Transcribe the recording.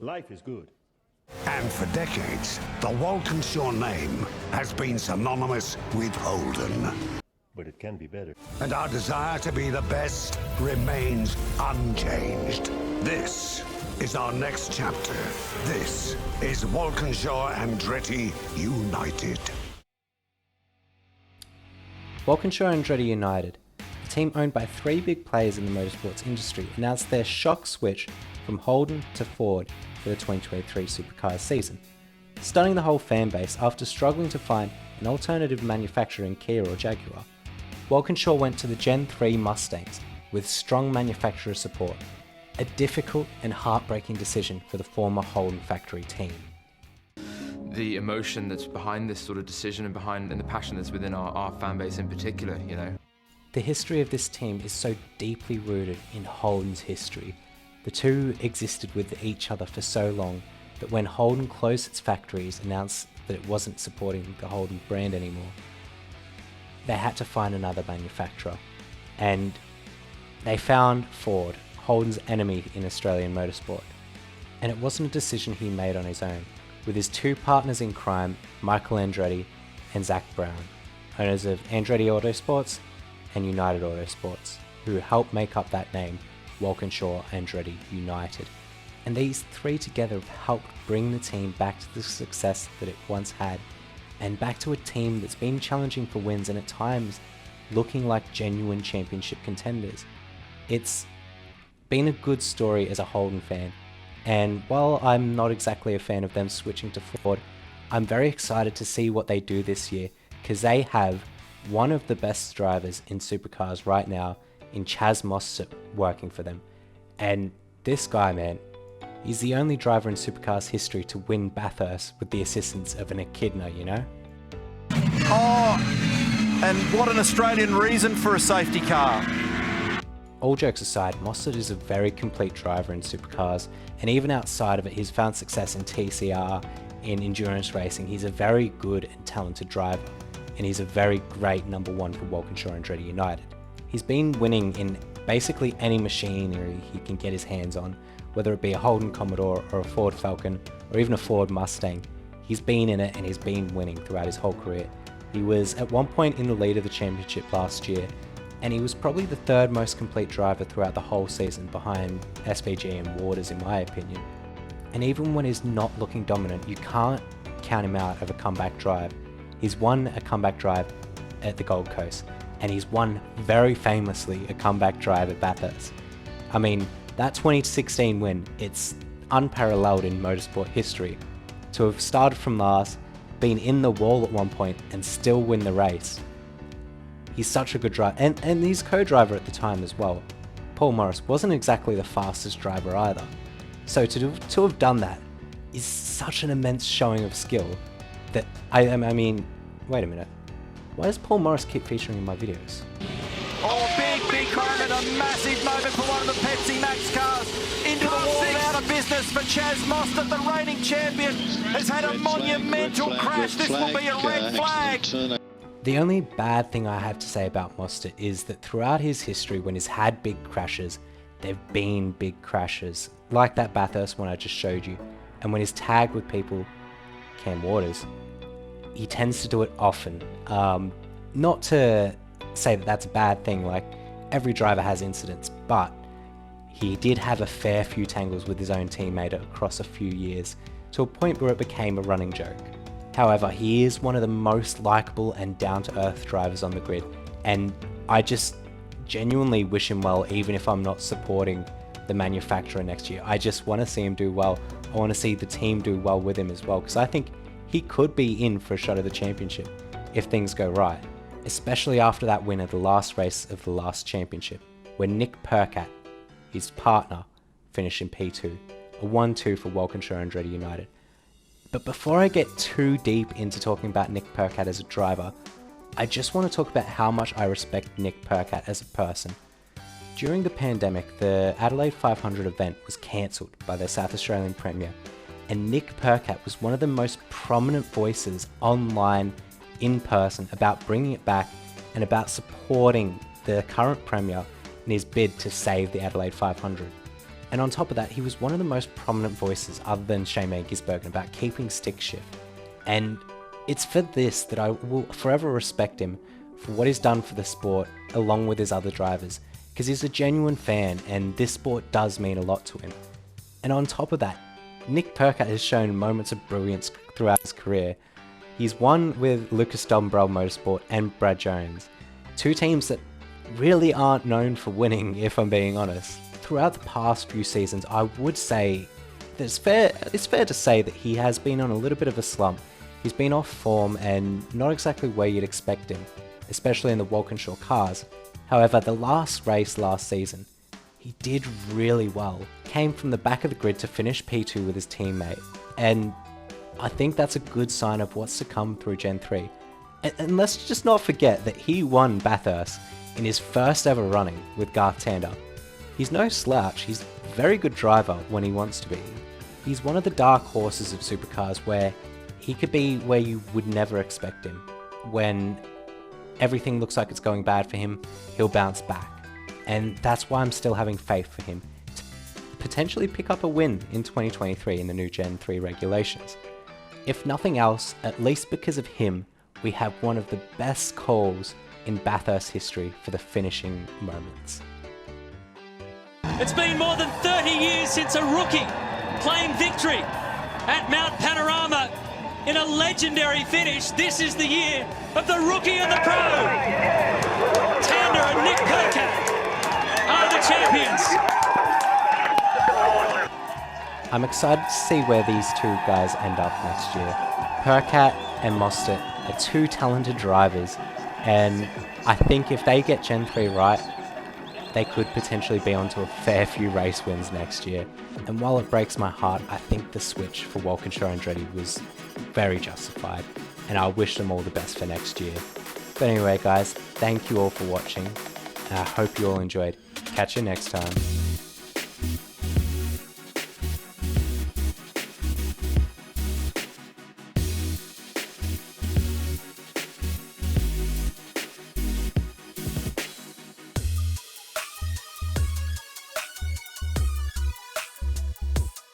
Life is good. And for decades, the Walkinshaw name has been synonymous with Holden. But it can be better. And our desire to be the best remains unchanged. This is our next chapter. This is Walkinshaw Andretti United. Walkinshaw Andretti United, a team owned by three big players in the motorsports industry, announced their shock switch from Holden to Ford for the 2023 Supercars season, stunning the whole fan base after struggling to find an alternative manufacturer in Kia or Jaguar. Walkinshaw went to the Gen 3 Mustangs with strong manufacturer support, a difficult and heartbreaking decision for the former Holden factory team. The emotion that's behind this sort of decision and the passion that's within our fan base in particular, you know. The history of this team is so deeply rooted in Holden's history. The two existed with each other for so long that when Holden closed its factories, announced that it wasn't supporting the Holden brand anymore, they had to find another manufacturer, and they found Ford, Holden's enemy in Australian motorsport. And it wasn't a decision he made on his own, with his two partners in crime, Michael Andretti and Zak Brown, owners of Andretti Autosports and United Autosports, who helped make up that name, Walkinshaw Andretti United. And these three together have helped bring the team back to the success that it once had, and back to a team that's been challenging for wins and at times looking like genuine championship contenders. It's been a good story as a Holden fan, and while I'm not exactly a fan of them switching to Ford, I'm very excited to see what they do this year, because they have one of the best drivers in supercars right now in Chaz Mostert working for them. And this guy, man, he's the only driver in supercars history to win Bathurst with the assistance of an echidna, you know? Oh, and what an Australian reason for a safety car. All jokes aside, Mostert is a very complete driver in supercars, and even outside of it, he's found success in TCR, in endurance racing. He's a very good and talented driver, and he's a very great number one for Walkinshaw Andretti United. He's been winning in basically any machinery he can get his hands on, whether it be a Holden Commodore or a Ford Falcon or even a Ford Mustang. He's been in it and he's been winning throughout his whole career. He was at one point in the lead of the championship last year, and he was probably the third most complete driver throughout the whole season behind SVG and Waters in my opinion. And even when he's not looking dominant, you can't count him out of a comeback drive. He's won a comeback drive at the Gold Coast, and he's won very famously a comeback drive at Bathurst. I mean, that 2016 win, it's unparalleled in motorsport history. To have started from last, been in the wall at one point, and still win the race. He's such a good driver, and he's co-driver at the time as well. Paul Morris wasn't exactly the fastest driver either. So to have done that is such an immense showing of skill that, I mean, wait a minute. Why does Paul Morris keep featuring in my videos? Oh, big moment, a massive moment for one of the Pepsi Max cars. Into the wall and out of business for Chaz Mostert, the reigning champion, has had a monumental crash. This will be a red flag. The only bad thing I have to say about Mostert is that throughout his history, when he's had big crashes, they've been big crashes, like that Bathurst one I just showed you. And when he's tagged with people, Cam Waters, he tends to do it often. Not to say that that's a bad thing, like every driver has incidents, but he did have a fair few tangles with his own teammate across a few years, to a point where it became a running joke. However, he is one of the most likable and down-to-earth drivers on the grid, and I just genuinely wish him well, even if I'm not supporting the manufacturer next year. I just want to see him do well. I want to see the team do well with him as well, because I think he could be in for a shot at the championship if things go right, especially after that win at the last race of the last championship, where Nick Percat, his partner, finished in P2, a 1-2 for Walkinshaw Andretti United. But before I get too deep into talking about Nick Percat as a driver, I just want to talk about how much I respect Nick Percat as a person. During the pandemic, the Adelaide 500 event was cancelled by the South Australian Premier, and Nick Percat was one of the most prominent voices online, in person, about bringing it back and about supporting the current Premier in his bid to save the Adelaide 500. And on top of that, he was one of the most prominent voices other than Shane Van Gisbergen about keeping stick shift. And it's for this that I will forever respect him for what he's done for the sport along with his other drivers, because he's a genuine fan and this sport does mean a lot to him. And on top of that, Nick Percat has shown moments of brilliance throughout his career. He's won with Lucas Dumbrell Motorsport and Brad Jones, two teams that really aren't known for winning, if I'm being honest. Throughout the past few seasons, I would say that it's fair to say that he has been on a little bit of a slump. He's been off form and not exactly where you'd expect him, especially in the Walkinshaw cars. However, the last race last season, he did really well. Came from the back of the grid to finish P2 with his teammate, and I think that's a good sign of what's to come through Gen 3. And let's just not forget that he won Bathurst in his first ever running with Garth Tander. He's no slouch, he's a very good driver when he wants to be. He's one of the dark horses of supercars where he could be where you would never expect him. When everything looks like it's going bad for him, he'll bounce back. And that's why I'm still having faith for him to potentially pick up a win in 2023 in the new Gen 3 regulations. If nothing else, at least because of him, we have one of the best calls in Bathurst history for the finishing moments. It's been more than 30 years since a rookie claimed victory at Mount Panorama in a legendary finish. This is the year of the rookie and the pro. Tander and Nick Percat are the champions. I'm excited to see where these two guys end up next year. Percat and Mostert are two talented drivers, and I think if they get Gen 3 right, they could potentially be onto a fair few race wins next year. And while it breaks my heart, I think the switch for Walkinshaw Andretti was very justified, and I wish them all the best for next year. But anyway guys, thank you all for watching, and I hope you all enjoyed. Catch you next time.